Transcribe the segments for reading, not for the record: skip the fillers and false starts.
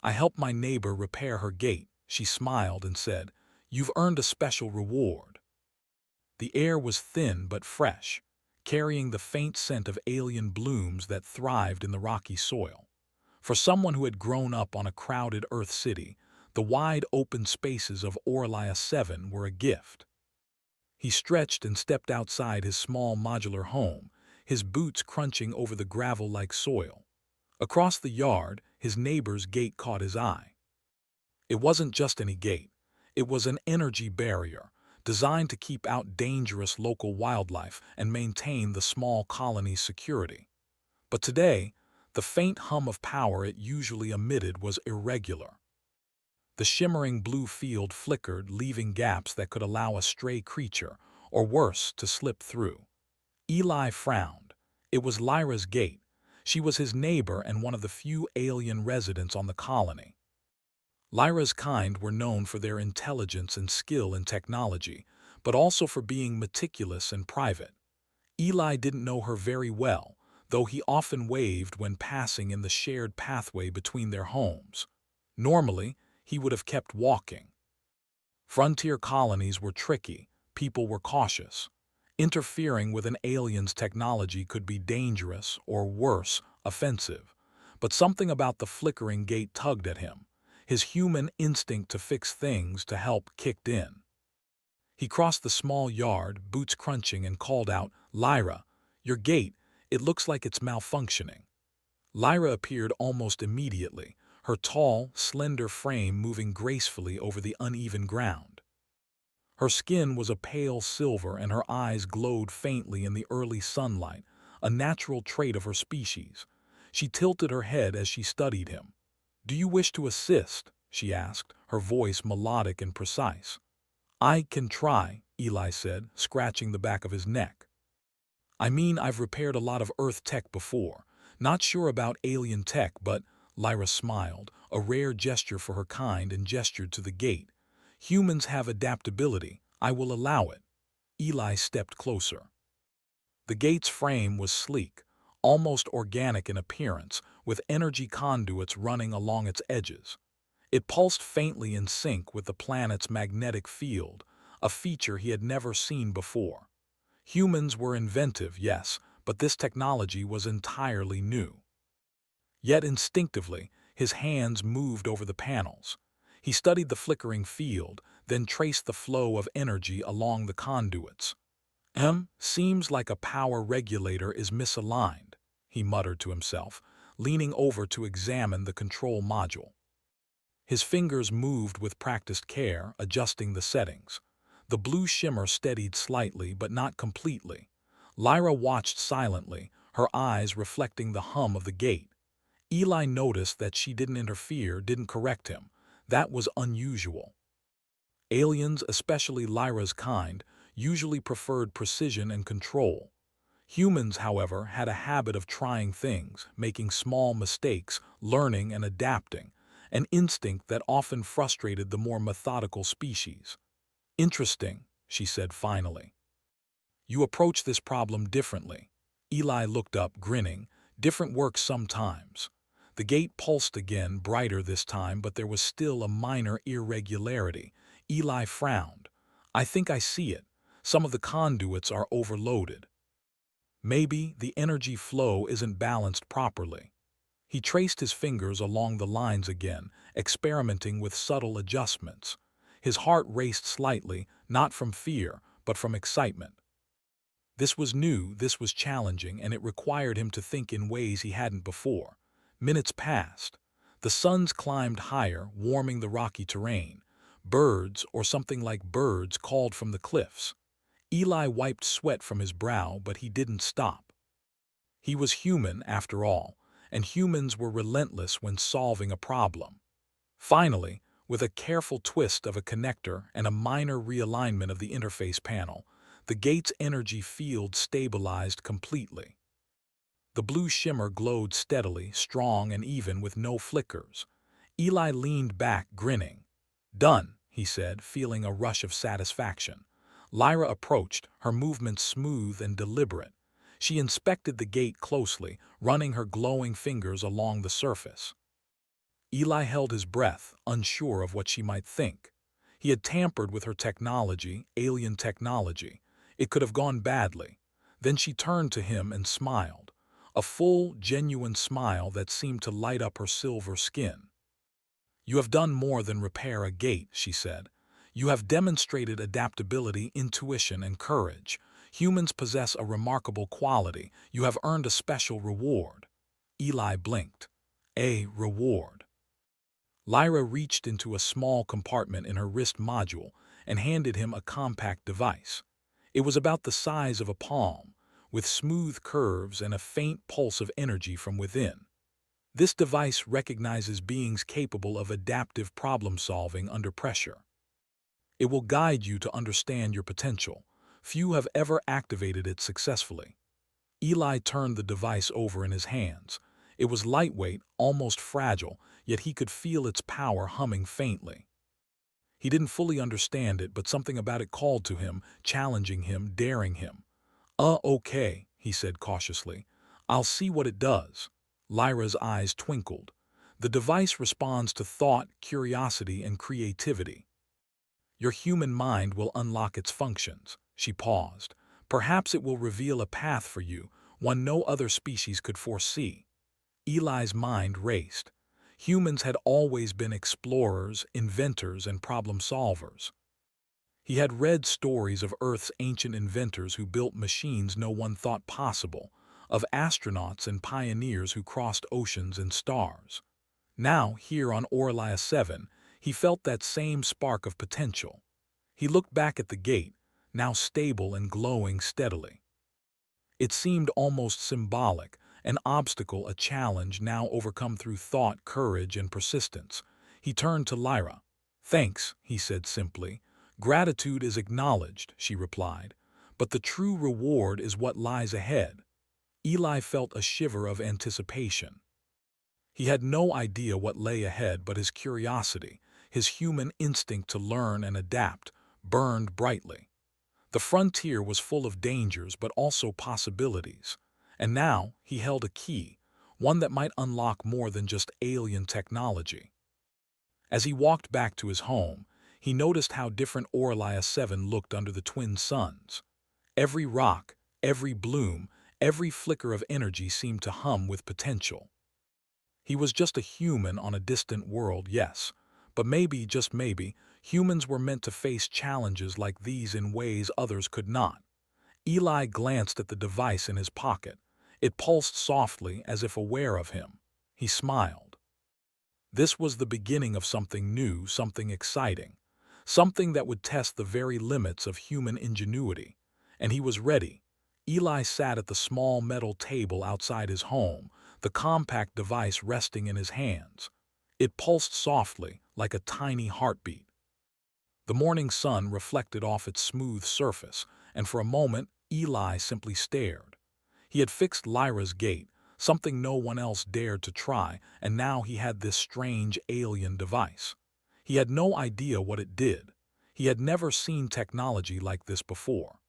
I helped my neighbor repair her gate. She smiled and said, "You've earned a special reward." The air was thin but fresh, carrying the faint scent of alien blooms that thrived in the rocky soil. For someone who had grown up on a crowded Earth city, the wide open spaces of Orlia 7 were a gift. He stretched and stepped outside his small modular home, his boots crunching over the gravel-like soil. Across the yard, his neighbor's gate caught his eye. It wasn't just any gate. It was an energy barrier, designed to keep out dangerous local wildlife and maintain the small colony's security. But today, the faint hum of power it usually emitted was irregular. The shimmering blue field flickered, leaving gaps that could allow a stray creature, or worse, to slip through. Eli frowned. It was Lyra's gate. She was his neighbor and one of the few alien residents on the colony. Lyra's kind were known for their intelligence and skill in technology, but also for being meticulous and private. Eli didn't know her very well, though he often waved when passing in the shared pathway between their homes. Normally, he would have kept walking. Frontier colonies were tricky, people were cautious. Interfering with an alien's technology could be dangerous, or worse, offensive. But something about the flickering gate tugged at him. His human instinct to fix things to help kicked in. He crossed the small yard, boots crunching, and called out, "Lyra, your gate, it looks like it's malfunctioning." Lyra appeared almost immediately, her tall, slender frame moving gracefully over the uneven ground. Her skin was a pale silver and her eyes glowed faintly in the early sunlight, a natural trait of her species. She tilted her head as she studied him. "Do you wish to assist?" she asked, her voice melodic and precise. "I can try," Eli said, scratching the back of his neck. "I mean, I've repaired a lot of Earth tech before. Not sure about alien tech, but—" Lyra smiled, a rare gesture for her kind, and gestured to the gate. "Humans have adaptability. I will allow it." Eli stepped closer. The gate's frame was sleek, almost organic in appearance, with energy conduits running along its edges. It pulsed faintly in sync with the planet's magnetic field, a feature he had never seen before. Humans were inventive, yes, but this technology was entirely new. Yet instinctively, his hands moved over the panels. He studied the flickering field, then traced the flow of energy along the conduits. Seems like a power regulator is misaligned," he muttered to himself, leaning over to examine the control module. His fingers moved with practiced care, adjusting the settings. The blue shimmer steadied slightly, but not completely. Lyra watched silently, her eyes reflecting the hum of the gate. Eli noticed that she didn't interfere, didn't correct him. That was unusual. Aliens, especially Lyra's kind, usually preferred precision and control. Humans, however, had a habit of trying things, making small mistakes, learning and adapting, an instinct that often frustrated the more methodical species. "Interesting," she said finally. "You approach this problem differently." Eli looked up, grinning. "Different works sometimes." The gate pulsed again, brighter this time, but there was still a minor irregularity. Eli frowned. "I think I see it. Some of the conduits are overloaded. Maybe the energy flow isn't balanced properly." He traced his fingers along the lines again, experimenting with subtle adjustments. His heart raced slightly, not from fear, but from excitement. This was new, this was challenging, and it required him to think in ways he hadn't before. Minutes passed. The suns climbed higher, warming the rocky terrain. Birds, or something like birds, called from the cliffs. Eli wiped sweat from his brow, but he didn't stop. He was human, after all, and humans were relentless when solving a problem. Finally, with a careful twist of a connector and a minor realignment of the interface panel, the gate's energy field stabilized completely. The blue shimmer glowed steadily, strong and even, with no flickers. Eli leaned back, grinning. "Done," he said, feeling a rush of satisfaction. Lyra approached, her movements smooth and deliberate. She inspected the gate closely, running her glowing fingers along the surface. Eli held his breath, unsure of what she might think. He had tampered with her technology, alien technology. It could have gone badly. Then she turned to him and smiled, a full, genuine smile that seemed to light up her silver skin. "You have done more than repair a gate," she said. "You have demonstrated adaptability, intuition, and courage. Humans possess a remarkable quality. You have earned a special reward." Eli blinked. "A reward?" Lyra reached into a small compartment in her wrist module and handed him a compact device. It was about the size of a palm, with smooth curves and a faint pulse of energy from within. This device recognizes beings capable of adaptive problem-solving under pressure. It will guide you to understand your potential. Few have ever activated it successfully. Eli turned the device over in his hands. It was lightweight, almost fragile, yet he could feel its power humming faintly. He didn't fully understand it, but something about it called to him, challenging him, daring him. Okay," he said cautiously. "I'll see what it does." Lyra's eyes twinkled. "The device responds to thought, curiosity, and creativity. Your human mind will unlock its functions." She paused. "Perhaps it will reveal a path for you, one no other species could foresee." Eli's mind raced. Humans had always been explorers, inventors, and problem-solvers. He had read stories of Earth's ancient inventors who built machines no one thought possible, of astronauts and pioneers who crossed oceans and stars. Now, here on Orlia 7, he felt that same spark of potential. He looked back at the gate, now stable and glowing steadily. It seemed almost symbolic, an obstacle, a challenge now overcome through thought, courage, and persistence. He turned to Lyra. "Thanks," he said simply. "Gratitude is acknowledged," she replied. "But the true reward is what lies ahead." Eli felt a shiver of anticipation. He had no idea what lay ahead, but his curiosity, his human instinct to learn and adapt, burned brightly. The frontier was full of dangers but also possibilities, and now he held a key, one that might unlock more than just alien technology. As he walked back to his home, he noticed how different Orlia 7 looked under the twin suns. Every rock, every bloom, every flicker of energy seemed to hum with potential. He was just a human on a distant world, yes, but maybe, just maybe, humans were meant to face challenges like these in ways others could not. Eli glanced at the device in his pocket. It pulsed softly, as if aware of him. He smiled. This was the beginning of something new, something exciting, something that would test the very limits of human ingenuity. And he was ready. Eli sat at the small metal table outside his home, the compact device resting in his hands. It pulsed softly, like a tiny heartbeat. The morning sun reflected off its smooth surface, and for a moment, Eli simply stared. He had fixed Lyra's gate, something no one else dared to try, and now he had this strange alien device. He had no idea what it did. He had never seen technology like this before.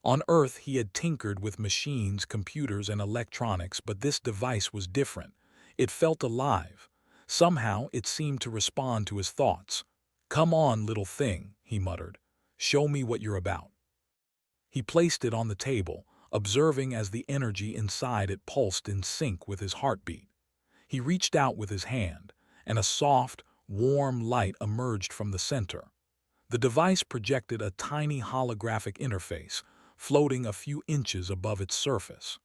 On Earth, he had tinkered with machines, computers, and electronics, but this device was different. It felt alive. Somehow, it seemed to respond to his thoughts. "Come on, little thing," he muttered. "Show me what you're about." He placed it on the table, observing as the energy inside it pulsed in sync with his heartbeat. He reached out with his hand, and a soft, warm light emerged from the center. The device projected a tiny holographic interface, floating a few inches above its surface.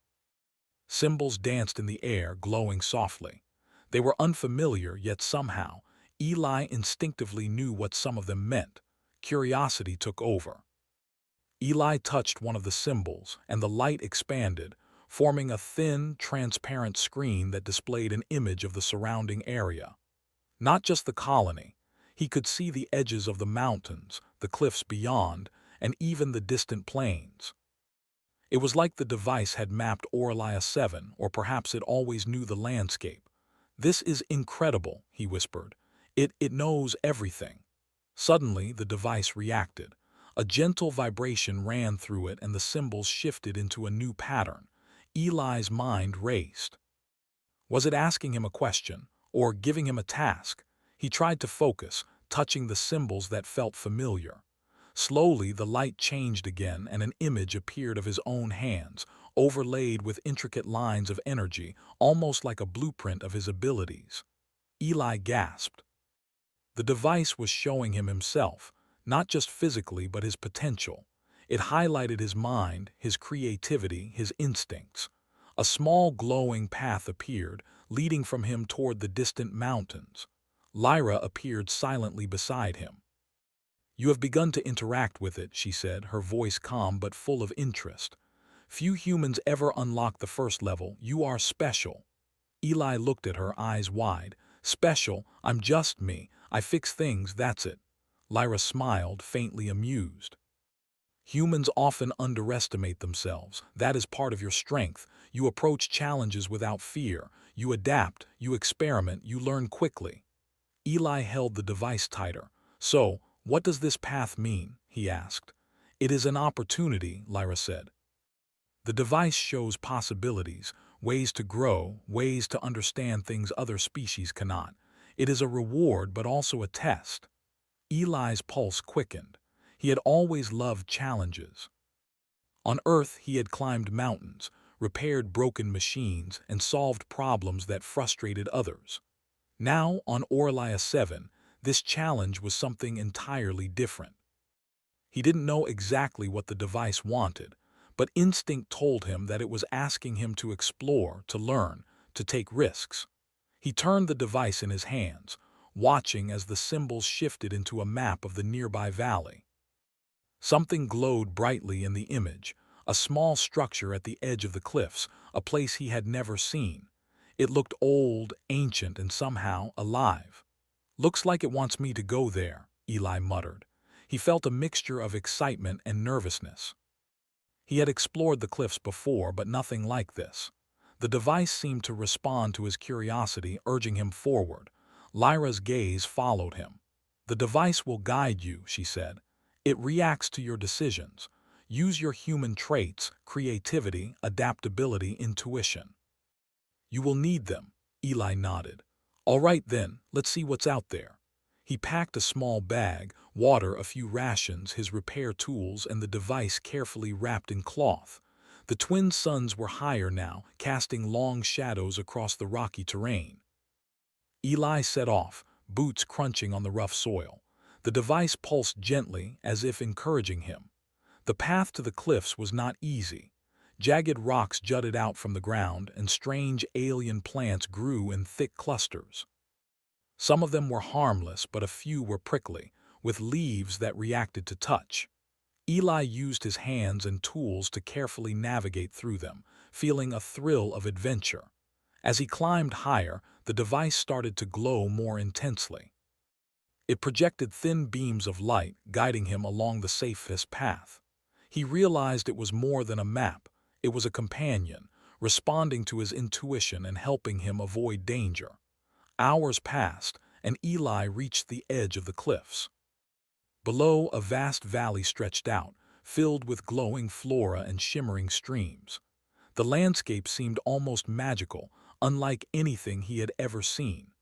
Symbols danced in the air, glowing softly. They were unfamiliar, yet somehow, Eli instinctively knew what some of them meant. Curiosity took over. Eli touched one of the symbols, and the light expanded, forming a thin, transparent screen that displayed an image of the surrounding area. Not just the colony. He could see the edges of the mountains, the cliffs beyond, and even the distant plains. It was like the device had mapped Orlia 7, or perhaps it always knew the landscape. "This is incredible," he whispered. It knows everything." Suddenly, the device reacted. A gentle vibration ran through it, and the symbols shifted into a new pattern. Eli's mind raced. Was it asking him a question, or giving him a task. He tried to focus, touching the symbols that felt familiar. Slowly, the light changed again and an image appeared of his own hands, overlaid with intricate lines of energy, almost like a blueprint of his abilities. Eli gasped. The device was showing him himself, not just physically but his potential. It highlighted his mind, his creativity, his instincts. A small glowing path appeared, leading from him toward the distant mountains. Lyra appeared silently beside him. "You have begun to interact with it," she said, her voice calm but full of interest. "Few humans ever unlock the first level. You are special." Eli looked at her, eyes wide. "Special? I'm just me. I fix things, that's it." Lyra smiled, faintly amused. "Humans often underestimate themselves. That is part of your strength. You approach challenges without fear. You adapt, you experiment, you learn quickly." Eli held the device tighter. "So, what does this path mean?" he asked. "It is an opportunity," Lyra said. "The device shows possibilities, ways to grow, ways to understand things other species cannot. It is a reward but also a test." Eli's pulse quickened. He had always loved challenges. On Earth, he had climbed mountains, repaired broken machines, and solved problems that frustrated others. Now, on Orlia 7, this challenge was something entirely different. He didn't know exactly what the device wanted, but instinct told him that it was asking him to explore, to learn, to take risks. He turned the device in his hands, watching as the symbols shifted into a map of the nearby valley. Something glowed brightly in the image, a small structure at the edge of the cliffs, a place he had never seen. It looked old, ancient, and somehow alive. "Looks like it wants me to go there," Eli muttered. He felt a mixture of excitement and nervousness. He had explored the cliffs before, but nothing like this. The device seemed to respond to his curiosity, urging him forward. Lyra's gaze followed him. "The device will guide you," she said. "It reacts to your decisions. Use your human traits, creativity, adaptability, intuition." "You will need them," Eli nodded. "All right then, let's see what's out there." He packed a small bag, water, a few rations, his repair tools, and the device carefully wrapped in cloth. The twin suns were higher now, casting long shadows across the rocky terrain. Eli set off, boots crunching on the rough soil. The device pulsed gently, as if encouraging him. The path to the cliffs was not easy. Jagged rocks jutted out from the ground, and strange alien plants grew in thick clusters. Some of them were harmless, but a few were prickly, with leaves that reacted to touch. Eli used his hands and tools to carefully navigate through them, feeling a thrill of adventure. As he climbed higher, the device started to glow more intensely. It projected thin beams of light, guiding him along the safest path. He realized it was more than a map. It was a companion, responding to his intuition and helping him avoid danger. Hours passed, and Eli reached the edge of the cliffs. Below, a vast valley stretched out, filled with glowing flora and shimmering streams. The landscape seemed almost magical, unlike anything he had ever seen.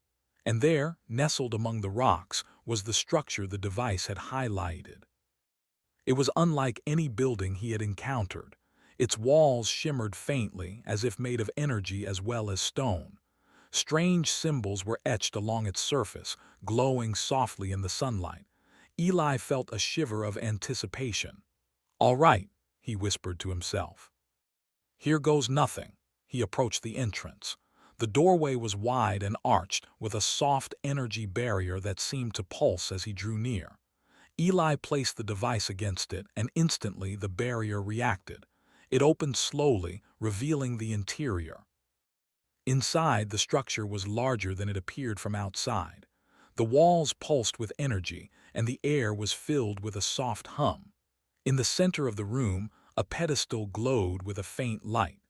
And there, nestled among the rocks, was the structure the device had highlighted. It was unlike any building he had encountered. Its walls shimmered faintly, as if made of energy as well as stone. Strange symbols were etched along its surface, glowing softly in the sunlight. Eli felt a shiver of anticipation. "All right," he whispered to himself. "Here goes nothing." He approached the entrance. The doorway was wide and arched, with a soft energy barrier that seemed to pulse as he drew near. Eli placed the device against it, and instantly the barrier reacted. It opened slowly, revealing the interior. Inside, the structure was larger than it appeared from outside. The walls pulsed with energy, and the air was filled with a soft hum. In the center of the room, a pedestal glowed with a faint light.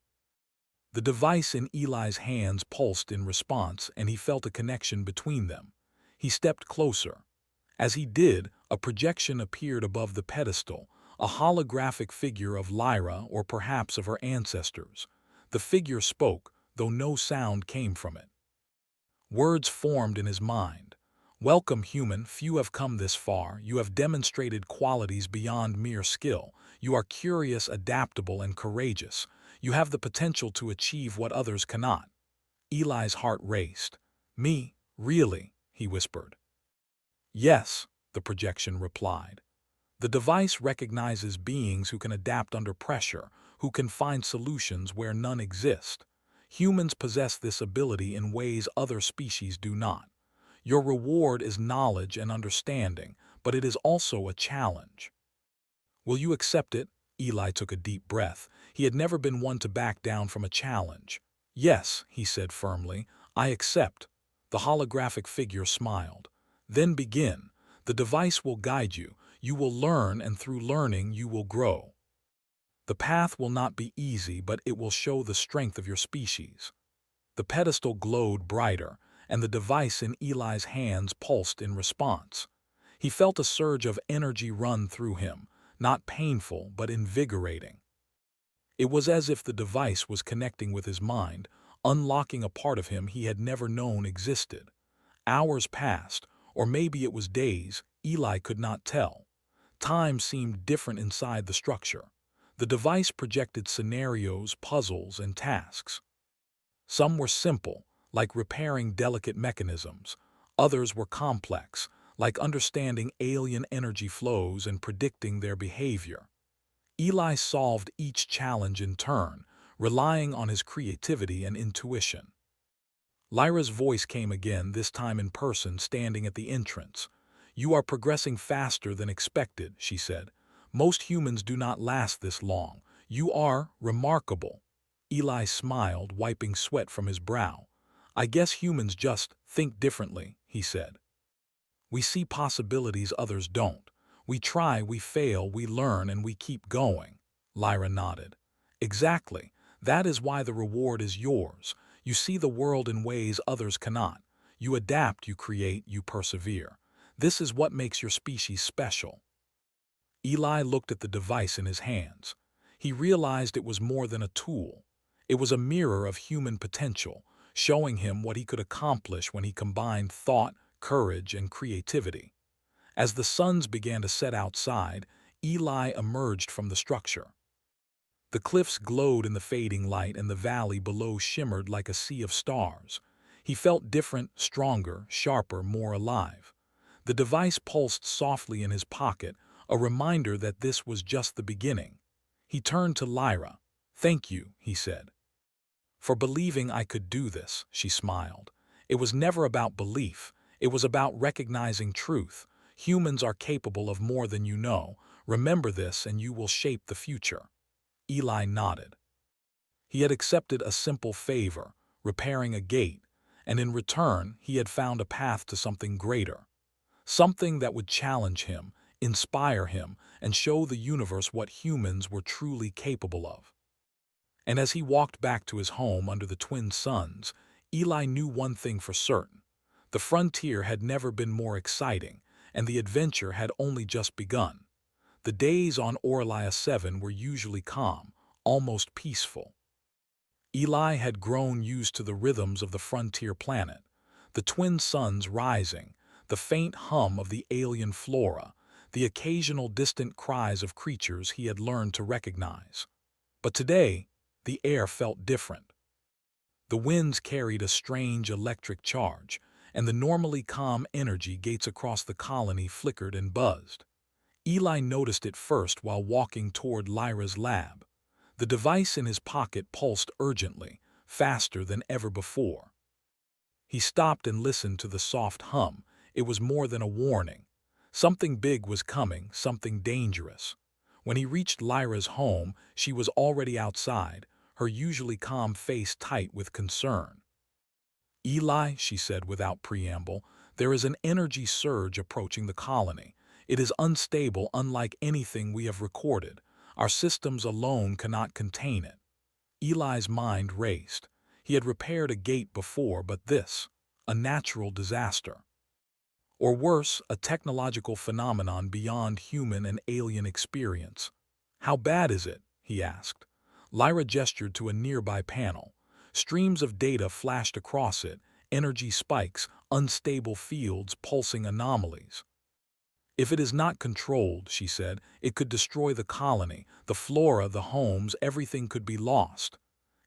The device in Eli's hands pulsed in response, and he felt a connection between them. He stepped closer. As he did, a projection appeared above the pedestal, a holographic figure of Lyra or perhaps of her ancestors. The figure spoke, though no sound came from it. Words formed in his mind. Welcome, human, few have come this far. You have demonstrated qualities beyond mere skill. You are curious, adaptable, and courageous. You have the potential to achieve what others cannot. Eli's heart raced. Me? Really? He whispered. Yes, the projection replied. The device recognizes beings who can adapt under pressure, who can find solutions where none exist. Humans possess this ability in ways other species do not. Your reward is knowledge and understanding, but it is also a challenge. Will you accept it? Eli took a deep breath. He had never been one to back down from a challenge. Yes, he said firmly, I accept. The holographic figure smiled. Then begin. The device will guide you. You will learn, and through learning you will grow. The path will not be easy, but it will show the strength of your species. The pedestal glowed brighter, and the device in Eli's hands pulsed in response. He felt a surge of energy run through him, not painful but invigorating. It was as if the device was connecting with his mind, unlocking a part of him he had never known existed. Hours passed, or maybe it was days, Eli could not tell. Time seemed different inside the structure. The device projected scenarios, puzzles, and tasks. Some were simple, like repairing delicate mechanisms. Others were complex, like understanding alien energy flows and predicting their behavior. Eli solved each challenge in turn, relying on his creativity and intuition. Lyra's voice came again, this time in person, standing at the entrance. You are progressing faster than expected, she said. Most humans do not last this long. You are remarkable. Eli smiled, wiping sweat from his brow. I guess humans just think differently, he said. We see possibilities others don't. We try, we fail, we learn, and we keep going. Lyra nodded. Exactly. That is why the reward is yours. You see the world in ways others cannot. You adapt, you create, you persevere. This is what makes your species special. Eli looked at the device in his hands. He realized it was more than a tool. It was a mirror of human potential, showing him what he could accomplish when he combined thought, courage, and creativity. As the suns began to set outside, Eli emerged from the structure. The cliffs glowed in the fading light, and the valley below shimmered like a sea of stars. He felt different, stronger, sharper, more alive. The device pulsed softly in his pocket, a reminder that this was just the beginning. He turned to Lyra. Thank you, he said. For believing I could do this, she smiled. It was never about belief. It was about recognizing truth. Humans are capable of more than you know. Remember this and you will shape the future. Eli nodded. He had accepted a simple favor, repairing a gate, and in return he had found a path to something greater. Something that would challenge him, inspire him, and show the universe what humans were truly capable of. And as he walked back to his home under the twin suns, Eli knew one thing for certain. The frontier had never been more exciting, and the adventure had only just begun. The days on Orlia 7 were usually calm, almost peaceful. Eli had grown used to the rhythms of the frontier planet, the twin suns rising, the faint hum of the alien flora, the occasional distant cries of creatures he had learned to recognize. But today, the air felt different. The winds carried a strange electric charge, and the normally calm energy gates across the colony flickered and buzzed. Eli noticed it first while walking toward Lyra's lab. The device in his pocket pulsed urgently, faster than ever before. He stopped and listened to the soft hum. It was more than a warning. Something big was coming, something dangerous. When he reached Lyra's home, she was already outside, her usually calm face tight with concern. Eli, she said without preamble, there is an energy surge approaching the colony. It is unstable, unlike anything we have recorded. Our systems alone cannot contain it. Eli's mind raced. He had repaired a gate before, but this, a natural disaster. Or worse, a technological phenomenon beyond human and alien experience. How bad is it? He asked. Lyra gestured to a nearby panel. Streams of data flashed across it, energy spikes, unstable fields, pulsing anomalies. If it is not controlled, she said, it could destroy the colony, the flora, the homes, everything could be lost.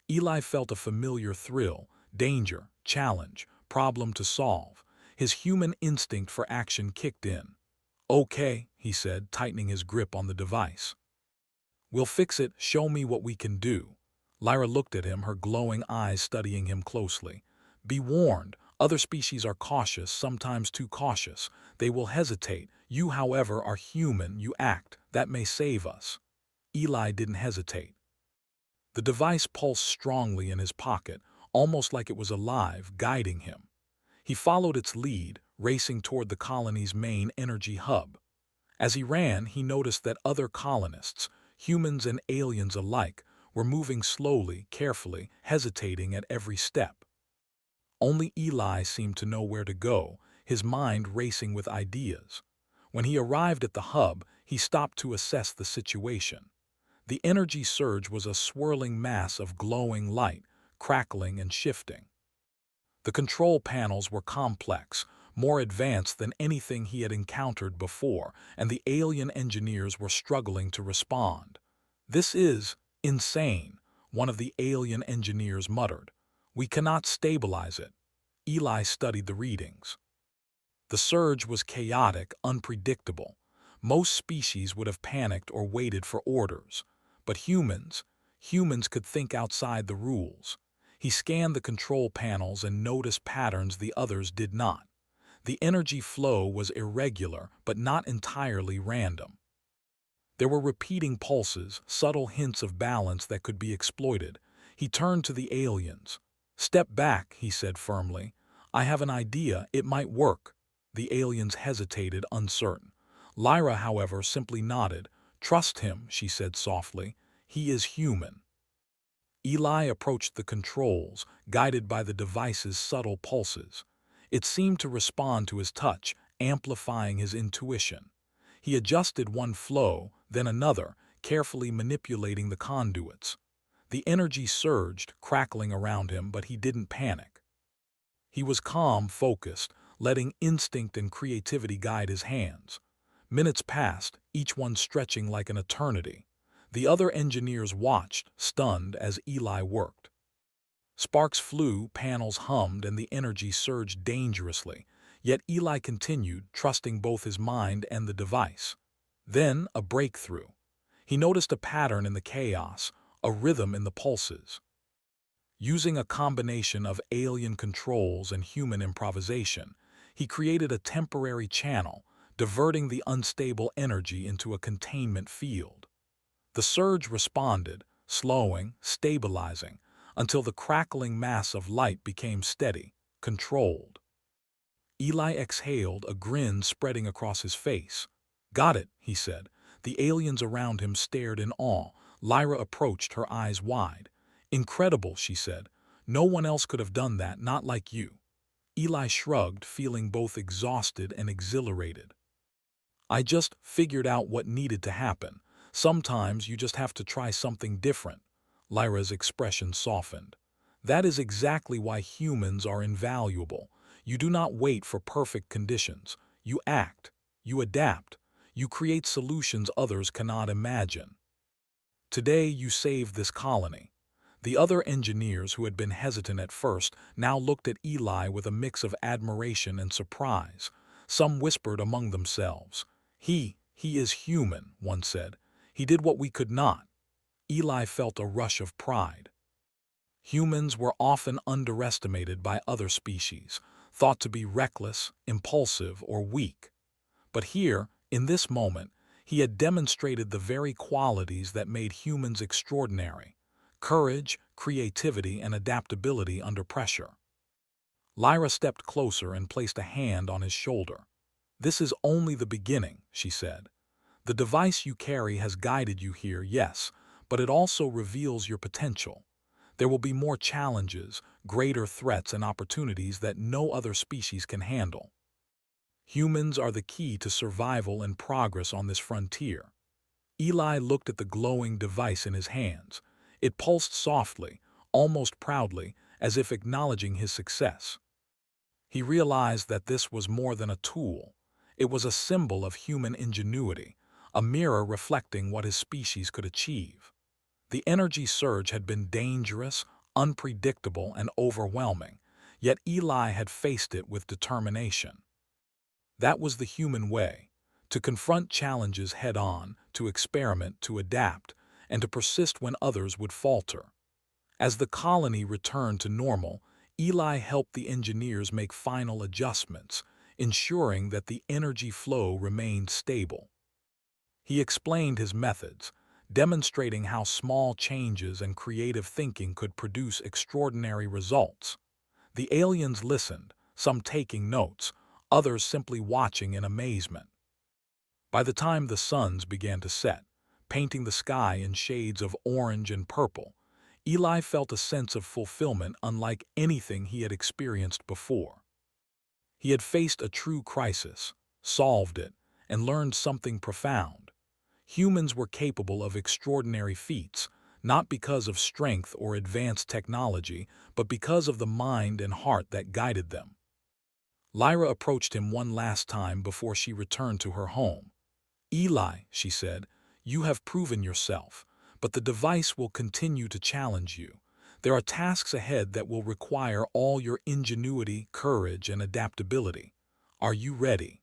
Eli felt a familiar thrill, danger, challenge, problem to solve. His human instinct for action kicked in. Okay, he said, tightening his grip on the device. We'll fix it, show me what we can do. Lyra looked at him, her glowing eyes studying him closely. Be warned, other species are cautious, sometimes too cautious. They will hesitate. You, however, are human, you act. That may save us. Eli didn't hesitate. The device pulsed strongly in his pocket, almost like it was alive, guiding him. He followed its lead, racing toward the colony's main energy hub. As he ran, he noticed that other colonists, humans and aliens alike, were moving slowly, carefully, hesitating at every step. Only Eli seemed to know where to go, his mind racing with ideas. When he arrived at the hub, he stopped to assess the situation. The energy surge was a swirling mass of glowing light, crackling and shifting. The control panels were complex, more advanced than anything he had encountered before, and the alien engineers were struggling to respond. This is insane, one of the alien engineers muttered. We cannot stabilize it. Eli studied the readings. The surge was chaotic, unpredictable. Most species would have panicked or waited for orders. But humans could think outside the rules. He scanned the control panels and noticed patterns the others did not. The energy flow was irregular, but not entirely random. There were repeating pulses, subtle hints of balance that could be exploited. He turned to the aliens. Step back, he said firmly. I have an idea, it might work. The aliens hesitated, uncertain. Lyra, however, simply nodded. Trust him, she said softly. He is human. Eli approached the controls, guided by the device's subtle pulses. It seemed to respond to his touch, amplifying his intuition. He adjusted one flow, then another, carefully manipulating the conduits. The energy surged, crackling around him, but he didn't panic. He was calm, focused, letting instinct and creativity guide his hands. Minutes passed, each one stretching like an eternity. The other engineers watched, stunned, as Eli worked. Sparks flew, panels hummed, and the energy surged dangerously. Yet Eli continued, trusting both his mind and the device. Then, a breakthrough. He noticed a pattern in the chaos, a rhythm in the pulses. Using a combination of alien controls and human improvisation, he created a temporary channel, diverting the unstable energy into a containment field. The surge responded, slowing, stabilizing, until the crackling mass of light became steady, controlled. Eli exhaled, a grin spreading across his face. Got it, he said. The aliens around him stared in awe. Lyra approached, her eyes wide. Incredible, she said. No one else could have done that, not like you. Eli shrugged, feeling both exhausted and exhilarated. I just figured out what needed to happen. Sometimes you just have to try something different. Lyra's expression softened. That is exactly why humans are invaluable. You do not wait for perfect conditions. You act. You adapt. You create solutions others cannot imagine. Today you saved this colony. The other engineers who had been hesitant at first now looked at Eli with a mix of admiration and surprise. Some whispered among themselves. He is human, one said. He did what we could not. Eli felt a rush of pride. Humans were often underestimated by other species, thought to be reckless, impulsive, or weak. But here, in this moment, he had demonstrated the very qualities that made humans extraordinary: courage, creativity, and adaptability under pressure. Lyra stepped closer and placed a hand on his shoulder. This is only the beginning, she said. The device you carry has guided you here, yes, but it also reveals your potential. There will be more challenges, greater threats and opportunities that no other species can handle. Humans are the key to survival and progress on this frontier. Eli looked at the glowing device in his hands. It pulsed softly, almost proudly, as if acknowledging his success. He realized that this was more than a tool. It was a symbol of human ingenuity, a mirror reflecting what his species could achieve. The energy surge had been dangerous, unpredictable, and overwhelming, yet Eli had faced it with determination. That was the human way, to confront challenges head-on, to experiment, to adapt, and to persist when others would falter. As the colony returned to normal, Eli helped the engineers make final adjustments, ensuring that the energy flow remained stable. He explained his methods, demonstrating how small changes and creative thinking could produce extraordinary results. The aliens listened, some taking notes, others simply watching in amazement. By the time the suns began to set, painting the sky in shades of orange and purple, Eli felt a sense of fulfillment unlike anything he had experienced before. He had faced a true crisis, solved it, and learned something profound. Humans were capable of extraordinary feats, not because of strength or advanced technology, but because of the mind and heart that guided them. Lyra approached him one last time before she returned to her home. "Eli," she said, "you have proven yourself, but the device will continue to challenge you. There are tasks ahead that will require all your ingenuity, courage, and adaptability. Are you ready?"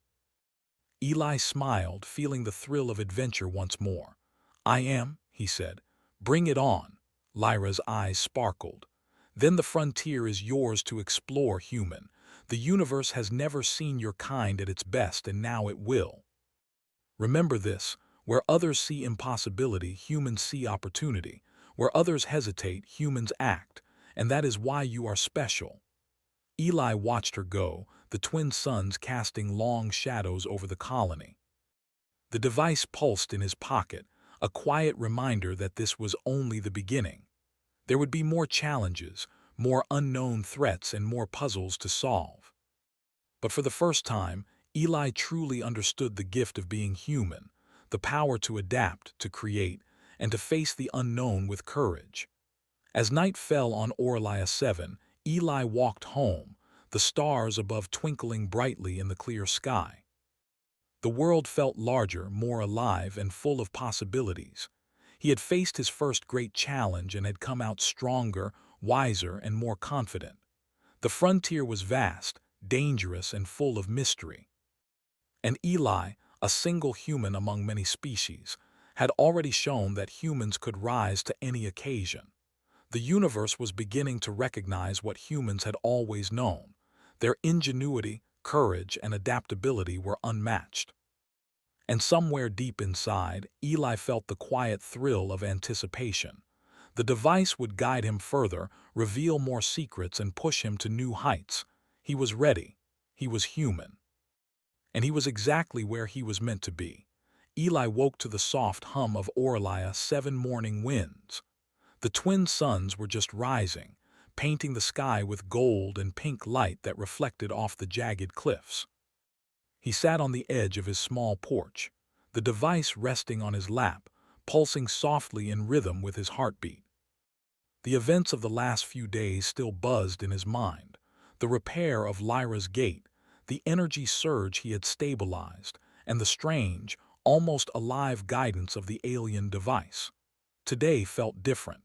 Eli smiled, feeling the thrill of adventure once more. "I am," he said. "Bring it on." Lyra's eyes sparkled. "Then the frontier is yours to explore, human. The universe has never seen your kind at its best, and now it will. Remember this, where others see impossibility, humans see opportunity. Where others hesitate, humans act, and that is why you are special." Eli watched her go, the twin suns casting long shadows over the colony. The device pulsed in his pocket, a quiet reminder that this was only the beginning. There would be more challenges, more unknown threats, and more puzzles to solve. But for the first time, Eli truly understood the gift of being human, the power to adapt, to create, and to face the unknown with courage. As night fell on Orlia 7, Eli walked home, the stars above twinkling brightly in the clear sky. The world felt larger, more alive, and full of possibilities. He had faced his first great challenge and had come out stronger, wiser, and more confident. The frontier was vast, dangerous, and full of mystery. And Eli, a single human among many species, had already shown that humans could rise to any occasion. The universe was beginning to recognize what humans had always known. Their ingenuity, courage, and adaptability were unmatched. And somewhere deep inside, Eli felt the quiet thrill of anticipation. The device would guide him further, reveal more secrets, and push him to new heights. He was ready. He was human. And he was exactly where he was meant to be. Eli woke to the soft hum of Orlia 7 morning winds. The twin suns were just rising, painting the sky with gold and pink light that reflected off the jagged cliffs. He sat on the edge of his small porch, the device resting on his lap, pulsing softly in rhythm with his heartbeat. The events of the last few days still buzzed in his mind. The repair of Lyra's gate, the energy surge he had stabilized, and the strange, almost alive guidance of the alien device. Today felt different.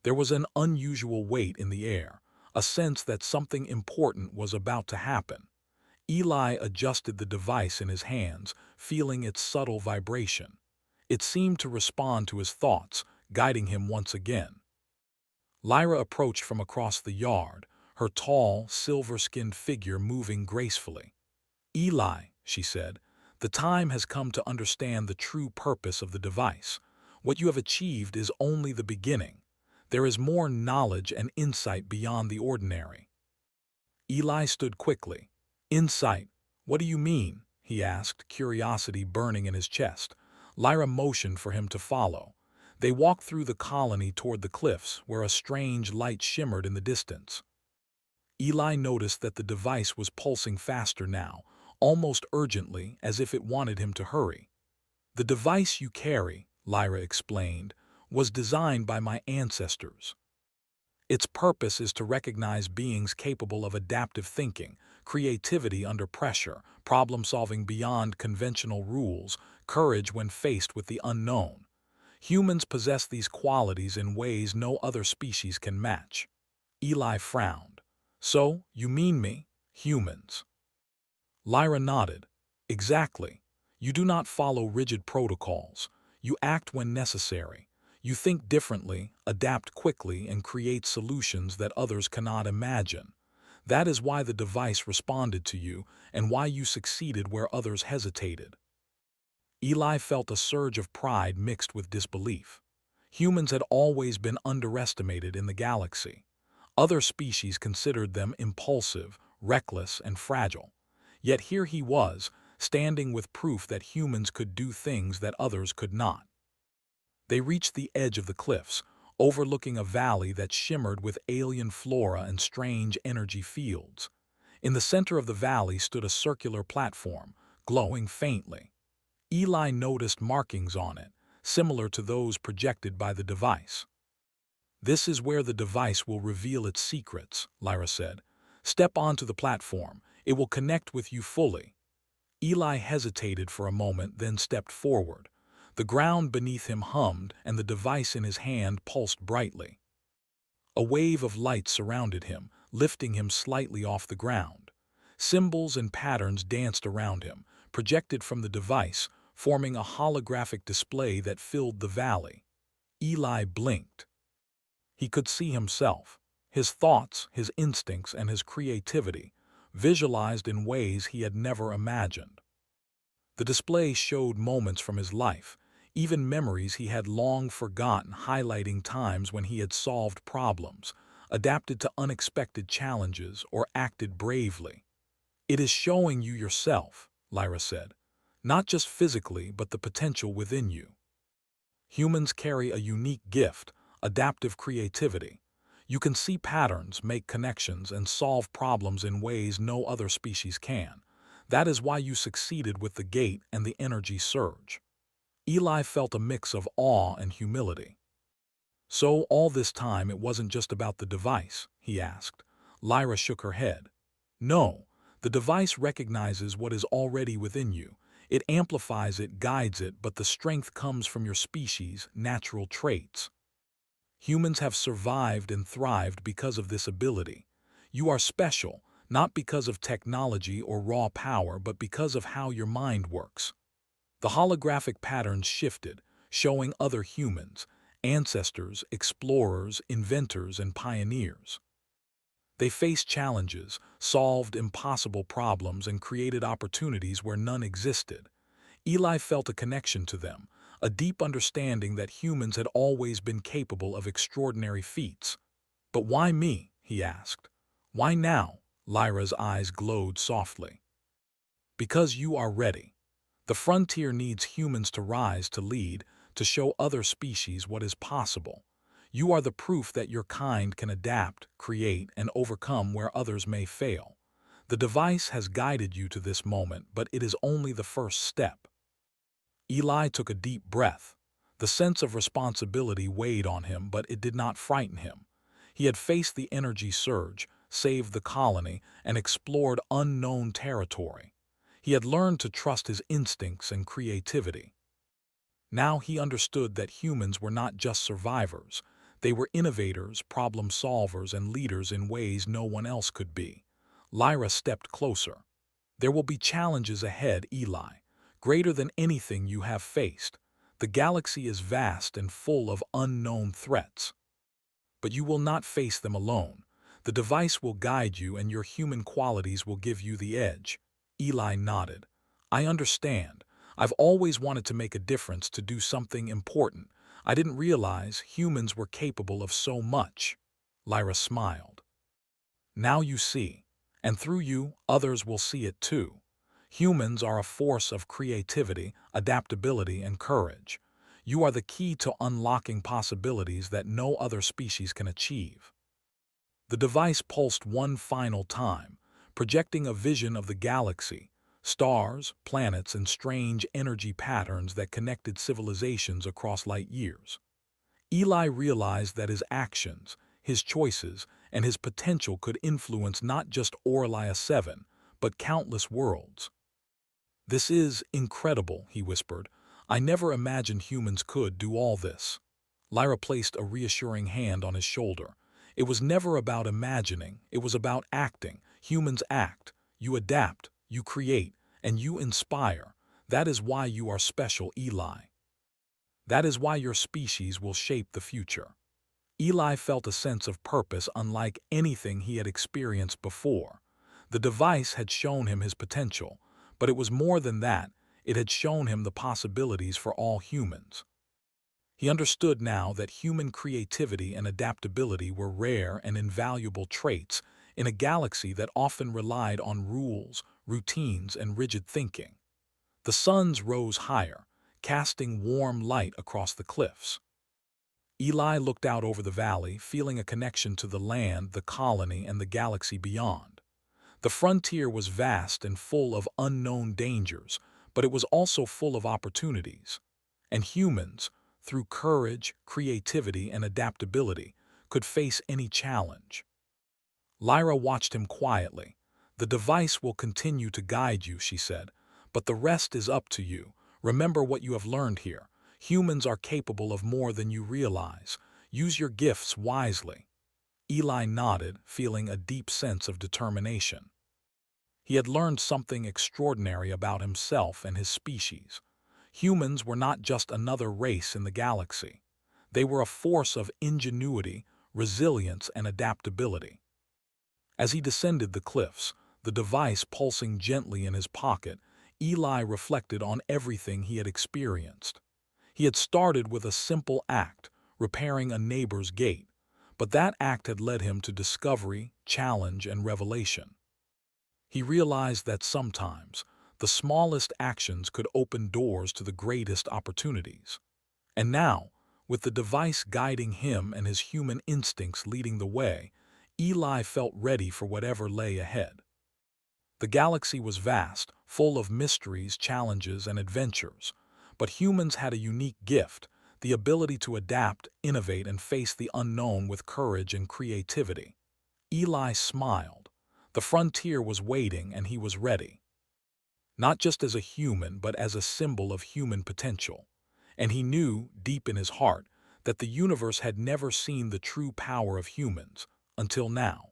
There was an unusual weight in the air, a sense that something important was about to happen. Eli adjusted the device in his hands, feeling its subtle vibration. It seemed to respond to his thoughts, guiding him once again. Lyra approached from across the yard, her tall, silver-skinned figure moving gracefully. "Eli," she said, "the time has come to understand the true purpose of the device. What you have achieved is only the beginning. There is more knowledge and insight beyond the ordinary." Eli stood quickly. "Insight? What do you mean?" he asked, curiosity burning in his chest. Lyra motioned for him to follow. They walked through the colony toward the cliffs, where a strange light shimmered in the distance. Eli noticed that the device was pulsing faster now, almost urgently, as if it wanted him to hurry. "The device you carry," Lyra explained, "was designed by my ancestors." Its purpose is to recognize beings capable of adaptive thinking, creativity under pressure, problem-solving beyond conventional rules, courage when faced with the unknown. Humans possess these qualities in ways no other species can match. Eli frowned. So, you mean me? Humans. Lyra nodded. Exactly. You do not follow rigid protocols. You act when necessary. You think differently, adapt quickly, and create solutions that others cannot imagine. That is why the device responded to you and why you succeeded where others hesitated. Eli felt a surge of pride mixed with disbelief. Humans had always been underestimated in the galaxy. Other species considered them impulsive, reckless, and fragile. Yet here he was, standing with proof that humans could do things that others could not. They reached the edge of the cliffs, overlooking a valley that shimmered with alien flora and strange energy fields. In the center of the valley stood a circular platform, glowing faintly. Eli noticed markings on it, similar to those projected by the device. This is where the device will reveal its secrets, Lyra said. Step onto the platform. It will connect with you fully. Eli hesitated for a moment, then stepped forward. The ground beneath him hummed, and the device in his hand pulsed brightly. A wave of light surrounded him, lifting him slightly off the ground. Symbols and patterns danced around him, projected from the device, forming a holographic display that filled the valley. Eli blinked. He could see himself, his thoughts, his instincts, and his creativity, visualized in ways he had never imagined. The display showed moments from his life, even memories he had long forgotten, highlighting times when he had solved problems, adapted to unexpected challenges, or acted bravely. It is showing you yourself, Lyra said, not just physically, but the potential within you. Humans carry a unique gift, adaptive creativity. You can see patterns, make connections, and solve problems in ways no other species can. That is why you succeeded with the gate and the energy surge. Eli felt a mix of awe and humility. So all this time it wasn't just about the device, he asked. Lyra shook her head. No, the device recognizes what is already within you. It amplifies it, guides it, but the strength comes from your species' natural traits. Humans have survived and thrived because of this ability. You are special, not because of technology or raw power, but because of how your mind works. The holographic patterns shifted, showing other humans, ancestors, explorers, inventors, and pioneers. They faced challenges, solved impossible problems, and created opportunities where none existed. Eli felt a connection to them, a deep understanding that humans had always been capable of extraordinary feats. But why me? He asked. Why now? Lyra's eyes glowed softly. Because you are ready. The frontier needs humans to rise, to lead, to show other species what is possible. You are the proof that your kind can adapt, create, and overcome where others may fail. The device has guided you to this moment, but it is only the first step. Eli took a deep breath. The sense of responsibility weighed on him, but it did not frighten him. He had faced the energy surge, saved the colony, and explored unknown territory. He had learned to trust his instincts and creativity. Now he understood that humans were not just survivors. They were innovators, problem solvers, and leaders in ways no one else could be. Lyra stepped closer. There will be challenges ahead, Eli, greater than anything you have faced. The galaxy is vast and full of unknown threats. But you will not face them alone. The device will guide you, and your human qualities will give you the edge. Eli nodded. I understand. I've always wanted to make a difference, to do something important. I didn't realize humans were capable of so much. Lyra smiled. Now you see, and through you, others will see it too. Humans are a force of creativity, adaptability, and courage. You are the key to unlocking possibilities that no other species can achieve. The device pulsed one final time, projecting a vision of the galaxy, stars, planets, and strange energy patterns that connected civilizations across light years. Eli realized that his actions, his choices, and his potential could influence not just Orlia 7, but countless worlds. "This is incredible," he whispered. "I never imagined humans could do all this." Lyra placed a reassuring hand on his shoulder. "It was never about imagining, it was about acting. Humans act. You adapt, you create, and you inspire. That is why you are special, Eli. That is why your species will shape the future." Eli felt a sense of purpose unlike anything he had experienced before. The device had shown him his potential, but it was more than that. It had shown him the possibilities for all humans. He understood now that human creativity and adaptability were rare and invaluable traits in a galaxy that often relied on rules, routines, and rigid thinking. The suns rose higher, casting warm light across the cliffs. Eli looked out over the valley, feeling a connection to the land, the colony, and the galaxy beyond. The frontier was vast and full of unknown dangers, but it was also full of opportunities. And humans, through courage, creativity, and adaptability, could face any challenge. Lyra watched him quietly. "The device will continue to guide you," she said, "but the rest is up to you. Remember what you have learned here. Humans are capable of more than you realize. Use your gifts wisely." Eli nodded, feeling a deep sense of determination. He had learned something extraordinary about himself and his species. Humans were not just another race in the galaxy. They were a force of ingenuity, resilience, and adaptability. As he descended the cliffs, the device pulsing gently in his pocket, Eli reflected on everything he had experienced. He had started with a simple act, repairing a neighbor's gate, but that act had led him to discovery, challenge, and revelation. He realized that sometimes the smallest actions could open doors to the greatest opportunities. And now, with the device guiding him and his human instincts leading the way, Eli felt ready for whatever lay ahead. The galaxy was vast, full of mysteries, challenges, and adventures, but humans had a unique gift, the ability to adapt, innovate, and face the unknown with courage and creativity. Eli smiled. The frontier was waiting and he was ready. Not just as a human, but as a symbol of human potential. And he knew, deep in his heart, that the universe had never seen the true power of humans, until now.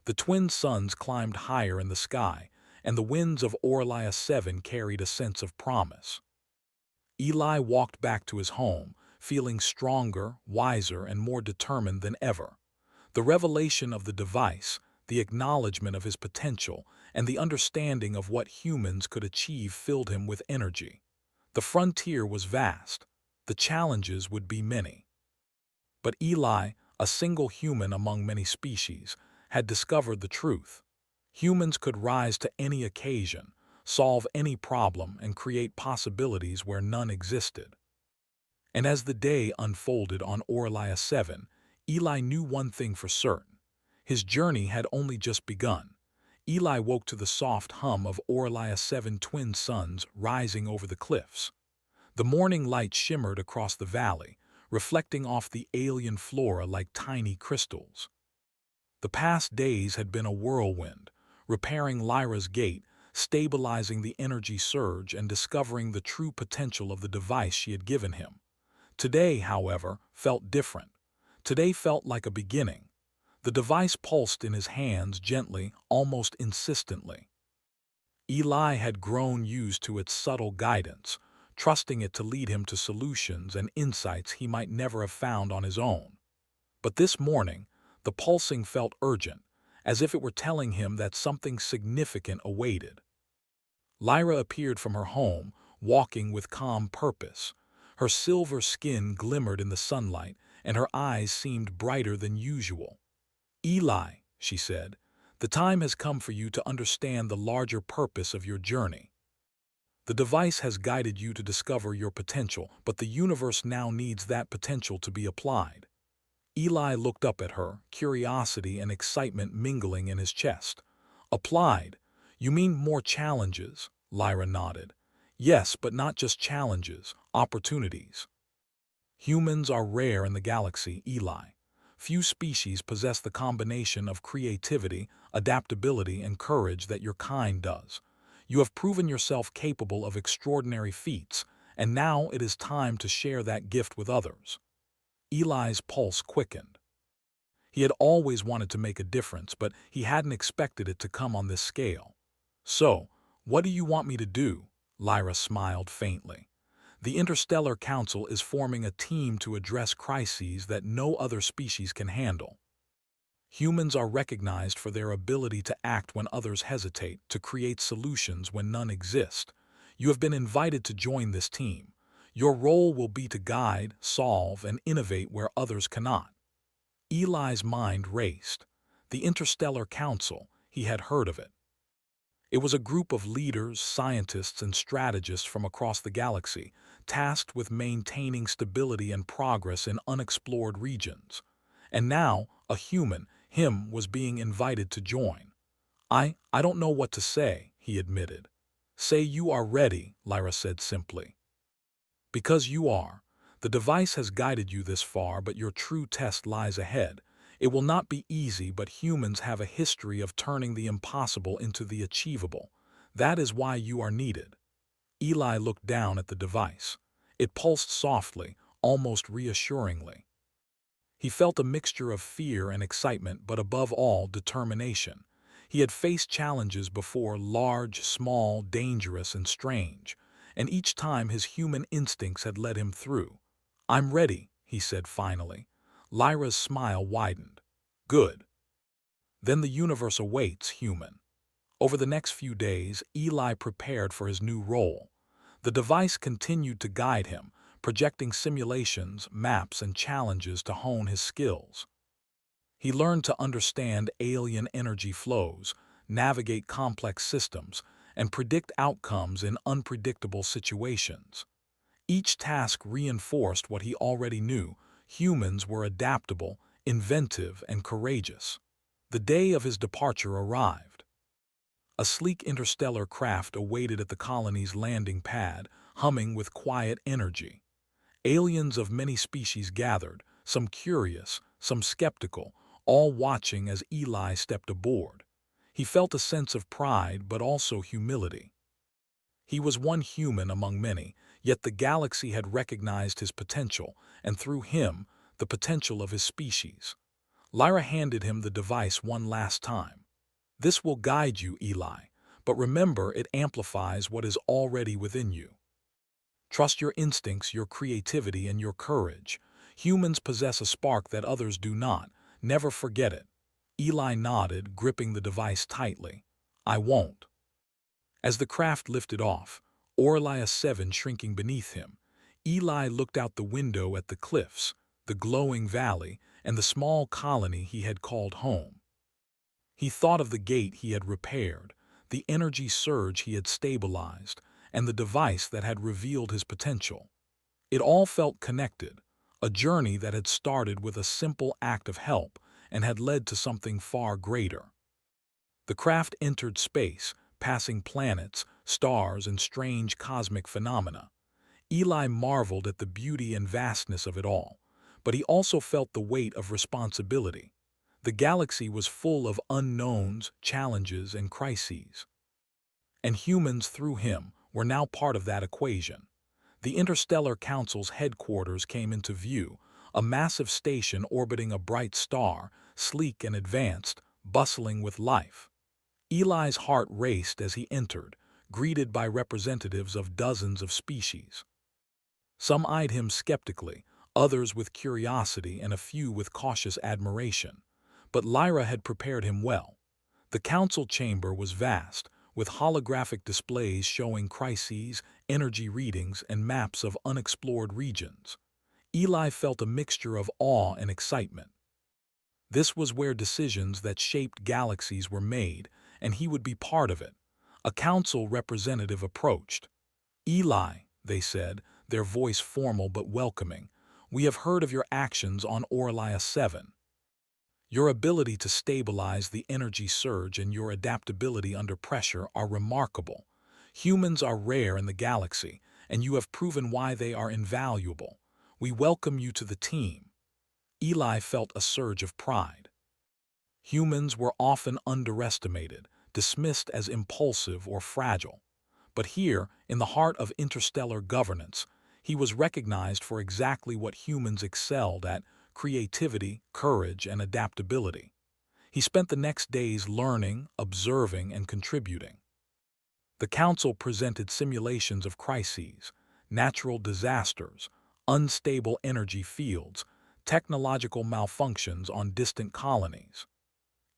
The twin suns climbed higher in the sky, and the winds of Orlia 7 carried a sense of promise. Eli walked back to his home, feeling stronger, wiser, and more determined than ever. The revelation of the device, the acknowledgement of his potential, and the understanding of what humans could achieve filled him with energy. The frontier was vast. The challenges would be many. But Eli, a single human among many species, had discovered the truth. Humans could rise to any occasion, solve any problem, and create possibilities where none existed. And as the day unfolded on Orlia 7, Eli knew one thing for certain. His journey had only just begun. Eli woke to the soft hum of Orlia 7 twin suns rising over the cliffs. The morning light shimmered across the valley, reflecting off the alien flora like tiny crystals. The past days had been a whirlwind, repairing Lyra's gate, stabilizing the energy surge, and discovering the true potential of the device she had given him. Today, however, felt different. Today felt like a beginning. The device pulsed in his hands gently, almost insistently. Eli had grown used to its subtle guidance, trusting it to lead him to solutions and insights he might never have found on his own. But this morning, the pulsing felt urgent, as if it were telling him that something significant awaited. Lyra appeared from her home, walking with calm purpose. Her silver skin glimmered in the sunlight, and her eyes seemed brighter than usual. "Eli," she said, "the time has come for you to understand the larger purpose of your journey. The device has guided you to discover your potential, but the universe now needs that potential to be applied." Eli looked up at her, curiosity and excitement mingling in his chest. "Applied? You mean more challenges?" Lyra nodded. "Yes, but not just challenges, opportunities. Humans are rare in the galaxy, Eli. Few species possess the combination of creativity, adaptability, and courage that your kind does. You have proven yourself capable of extraordinary feats, and now it is time to share that gift with others." Eli's pulse quickened. He had always wanted to make a difference, but he hadn't expected it to come on this scale. "So, what do you want me to do?" Lyra smiled faintly. "The Interstellar Council is forming a team to address crises that no other species can handle. Humans are recognized for their ability to act when others hesitate, to create solutions when none exist. You have been invited to join this team. Your role will be to guide, solve, and innovate where others cannot." Eli's mind raced. The Interstellar Council, he had heard of it. It was a group of leaders, scientists, and strategists from across the galaxy, tasked with maintaining stability and progress in unexplored regions. And now, a human, him, was being invited to join. I don't know what to say," he admitted. "Say you are ready," Lyra said simply. "Because you are. The device has guided you this far, but your true test lies ahead. It will not be easy, but humans have a history of turning the impossible into the achievable. That is why you are needed." Eli looked down at the device. It pulsed softly, almost reassuringly. He felt a mixture of fear and excitement, but above all, determination. He had faced challenges before, large, small, dangerous, and strange, and each time his human instincts had led him through. "I'm ready," he said finally. Lyra's smile widened. "Good. Then the universe awaits, human." Over the next few days, Eli prepared for his new role. The device continued to guide him, projecting simulations, maps, and challenges to hone his skills. He learned to understand alien energy flows, navigate complex systems, and predict outcomes in unpredictable situations. Each task reinforced what he already knew: humans were adaptable, inventive, and courageous. The day of his departure arrived. A sleek interstellar craft awaited at the colony's landing pad, humming with quiet energy. Aliens of many species gathered, some curious, some skeptical, all watching as Eli stepped aboard. He felt a sense of pride, but also humility. He was one human among many, yet the galaxy had recognized his potential, and through him, the potential of his species. Lyra handed him the device one last time. "This will guide you, Eli, but remember, it amplifies what is already within you. Trust your instincts, your creativity, and your courage. Humans possess a spark that others do not. Never forget it." Eli nodded, gripping the device tightly. "I won't." As the craft lifted off, Orlia 7 shrinking beneath him, Eli looked out the window at the cliffs, the glowing valley, and the small colony he had called home. He thought of the gate he had repaired, the energy surge he had stabilized, and the device that had revealed his potential. It all felt connected, a journey that had started with a simple act of help and had led to something far greater. The craft entered space, passing planets, stars, and strange cosmic phenomena. Eli marveled at the beauty and vastness of it all, but he also felt the weight of responsibility. The galaxy was full of unknowns, challenges, and crises. And humans, through him, were now part of that equation. The Interstellar Council's headquarters came into view, a massive station orbiting a bright star, sleek and advanced, bustling with life. Eli's heart raced as he entered, greeted by representatives of dozens of species. Some eyed him skeptically, others with curiosity, and a few with cautious admiration. But Lyra had prepared him well. The council chamber was vast, with holographic displays showing crises, energy readings, and maps of unexplored regions. Eli felt a mixture of awe and excitement. This was where decisions that shaped galaxies were made, and he would be part of it. A council representative approached. "Eli," they said, their voice formal but welcoming, "we have heard of your actions on Orlia 7. Your ability to stabilize the energy surge and your adaptability under pressure are remarkable. Humans are rare in the galaxy, and you have proven why they are invaluable. We welcome you to the team." Eli felt a surge of pride. Humans were often underestimated, dismissed as impulsive or fragile. But here, in the heart of interstellar governance, he was recognized for exactly what humans excelled at: creativity, courage, and adaptability. He spent the next days learning, observing, and contributing. The council presented simulations of crises, natural disasters, unstable energy fields, technological malfunctions on distant colonies.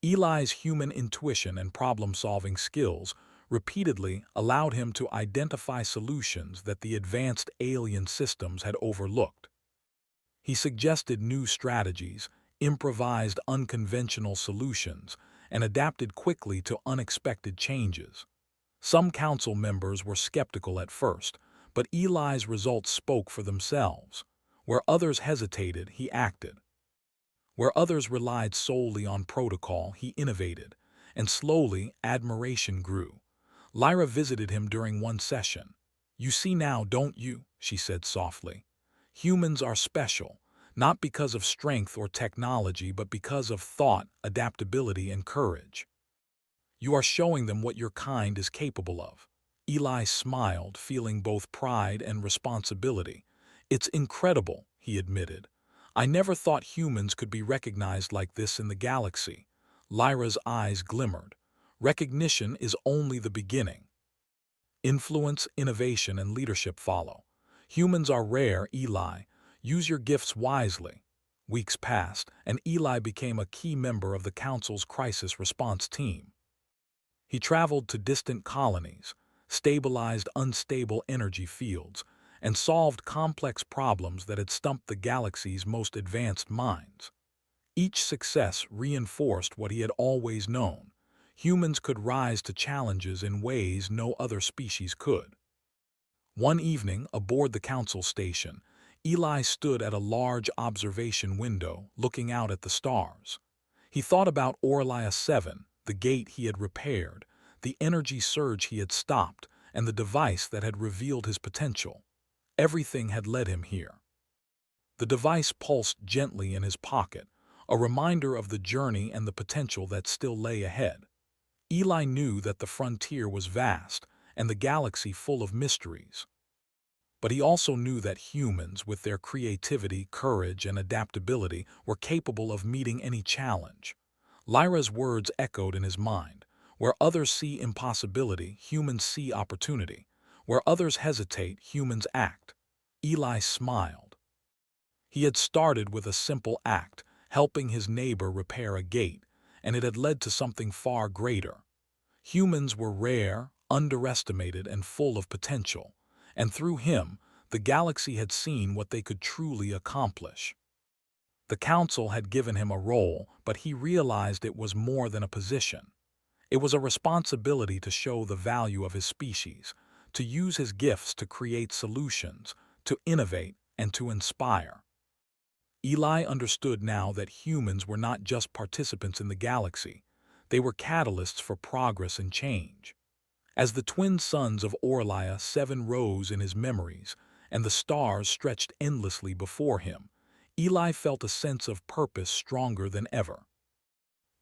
Eli's human intuition and problem-solving skills repeatedly allowed him to identify solutions that the advanced alien systems had overlooked. He suggested new strategies, improvised unconventional solutions, and adapted quickly to unexpected changes. Some council members were skeptical at first, but Eli's results spoke for themselves. Where others hesitated, he acted. Where others relied solely on protocol, he innovated, and slowly admiration grew. Lyra visited him during one session. "You see now, don't you?" she said softly. "Humans are special, not because of strength or technology, but because of thought, adaptability, and courage. You are showing them what your kind is capable of." Eli smiled, feeling both pride and responsibility. "It's incredible," he admitted. "I never thought humans could be recognized like this in the galaxy." Lyra's eyes glimmered. "Recognition is only the beginning. Influence, innovation, and leadership follow. Humans are rare, Eli. Use your gifts wisely." Weeks passed, and Eli became a key member of the Council's crisis response team. He traveled to distant colonies, stabilized unstable energy fields, and solved complex problems that had stumped the galaxy's most advanced minds. Each success reinforced what he had always known: humans could rise to challenges in ways no other species could. One evening, aboard the council station, Eli stood at a large observation window, looking out at the stars. He thought about Orlia 7, the gate he had repaired, the energy surge he had stopped, and the device that had revealed his potential. Everything had led him here. The device pulsed gently in his pocket, a reminder of the journey and the potential that still lay ahead. Eli knew that the frontier was vast and the galaxy full of mysteries. But he also knew that humans, with their creativity, courage, and adaptability, were capable of meeting any challenge. Lyra's words echoed in his mind. Where others see impossibility, humans see opportunity. Where others hesitate, humans act. Eli smiled. He had started with a simple act, helping his neighbor repair a gate, and it had led to something far greater. Humans were rare, underestimated, and full of potential, and through him, the galaxy had seen what they could truly accomplish. The council had given him a role, but he realized it was more than a position. It was a responsibility to show the value of his species, to use his gifts to create solutions, to innovate, and to inspire. Eli understood now that humans were not just participants in the galaxy. They were catalysts for progress and change. As the twin suns of Orlia 7 rose in his memories, and the stars stretched endlessly before him, Eli felt a sense of purpose stronger than ever.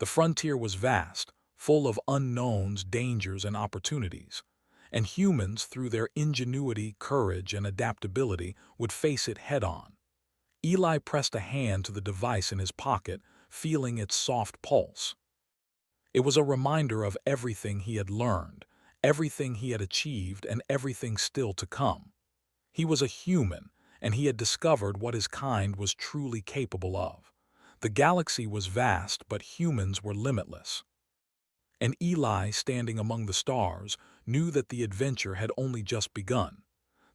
The frontier was vast, full of unknowns, dangers, and opportunities, and humans, through their ingenuity, courage, and adaptability, would face it head-on. Eli pressed a hand to the device in his pocket, feeling its soft pulse. It was a reminder of everything he had learned, everything he had achieved, and everything still to come. He was a human, and he had discovered what his kind was truly capable of. The galaxy was vast, but humans were limitless. And Eli, standing among the stars, knew that the adventure had only just begun.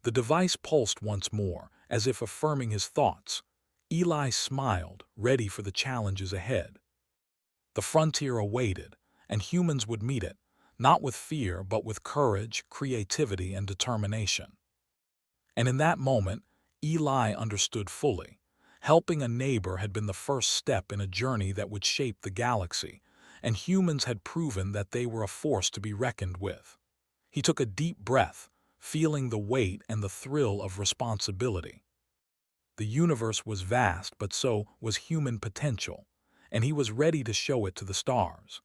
The device pulsed once more, as if affirming his thoughts. Eli smiled, ready for the challenges ahead. The frontier awaited, and humans would meet it, not with fear, but with courage, creativity, and determination. And in that moment, Eli understood fully. Helping a neighbor had been the first step in a journey that would shape the galaxy, and humans had proven that they were a force to be reckoned with. He took a deep breath, feeling the weight and the thrill of responsibility. The universe was vast, but so was human potential, and he was ready to show it to the stars.